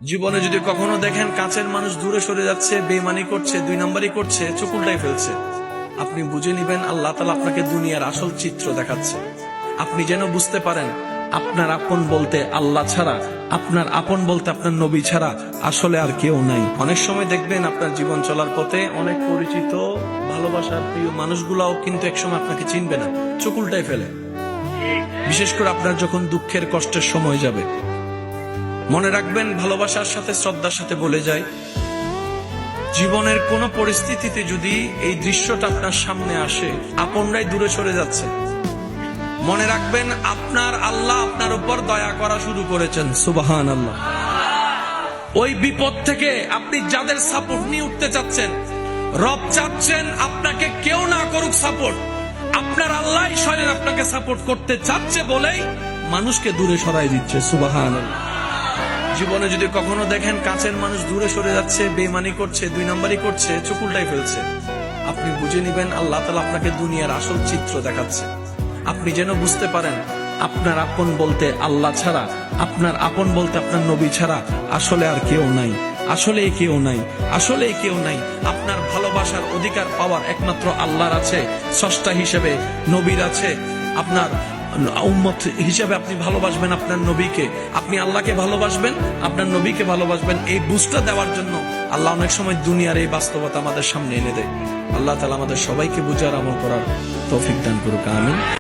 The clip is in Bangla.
জীবনে যদি কখনো দেখেন কাছের মানুষ দূরে সরে যাচ্ছে, বেঈমানি করছে, দুই নম্বরই করছে, চোখ উল্টাই ফেলছে, আপনি বুঝে নিবেন আল্লাহ তাআলা আপনাকে দুনিয়ার আসল চিত্র দেখাচ্ছে। আপনি যেন বুঝতে পারেন আপনার আপন বলতে আল্লাহ ছাড়া, আপনার আপন বলতে আপনার নবী ছাড়া আসলে আর কেউ নাই। অনেক সময় দেখবেন আপনার জীবন চলার পথে অনেক পরিচিত ভালোবাসার প্রিয় মানুষগুলাও কিন্তু একসময় আপনাকে চিনবে না, চোখ উল্টাই ফেলে। বিশেষ করে আপনার যখন দুঃখের কষ্টের সময় যাবে, মনে রাখবেন ভালোবাসার সাথে শ্রদ্ধার সাথে বলে যায়, জীবনের কোন পরিস্থিতিতে যদি এই দৃশ্যটা আপনার সামনে আসে, আপনরাই দূরে সরে যাচ্ছে, মনে রাখবেন আপনার আল্লাহ আপনার উপর দয়া করা শুরু করেছেন। সুবহানাল্লাহ। ওই বিপদ থেকে আপনি যাদের সাপোর্ট নিয়ে উঠতে চাচ্ছেন, রব চাচ্ছেন আপনাকে কেউ না করুক সাপোর্ট, আপনার আল্লাহ স্বয়ং আপনাকে সাপোর্ট করতে চাচ্ছে বলেই মানুষকে দূরে সরাই দিচ্ছে। সুবহানাল্লাহ। জীবনে যদি কখনো দেখেন কাছের মানুষ দূরে সরে যাচ্ছে, বেঈমানি করছে, দুই নম্বরই করছে, চোখ উল্টাই ফেলছে, আপনি বুঝে নিবেন আল্লাহ তাআলা আপনাকে দুনিয়ার আসল চিত্র দেখাচ্ছে। আপনি যেন বুঝতে পারেন আপনার আপন বলতে আল্লাহ ছাড়া, আপনার আপন বলতে আপনার নবী ছাড়া আসলে আর কেউ নাই, আসলে কেউ নাই, আসলে কেউ নাই। আপনার ভালোবাসার অধিকার পাওয়ার একমাত্র আল্লাহর আছে, স্রষ্টা হিসেবে নবীর আছে। আপনার উম্মত হিসেবে আপনি ভালোবাসবেন আপনার নবীকে, আপনি আল্লাহকে ভালোবাসবেন, আপনার নবীকে ভালোবাসবেন। এই বুঝটা দেওয়ার জন্য আল্লাহ অনেক সময় দুনিয়ার এই বাস্তবতা আমাদের সামনে এনে দেয়। আল্লাহ তাআলা আমাদের সবাইকে বুঝার আমল করার তৌফিক দান করুক। আমিন।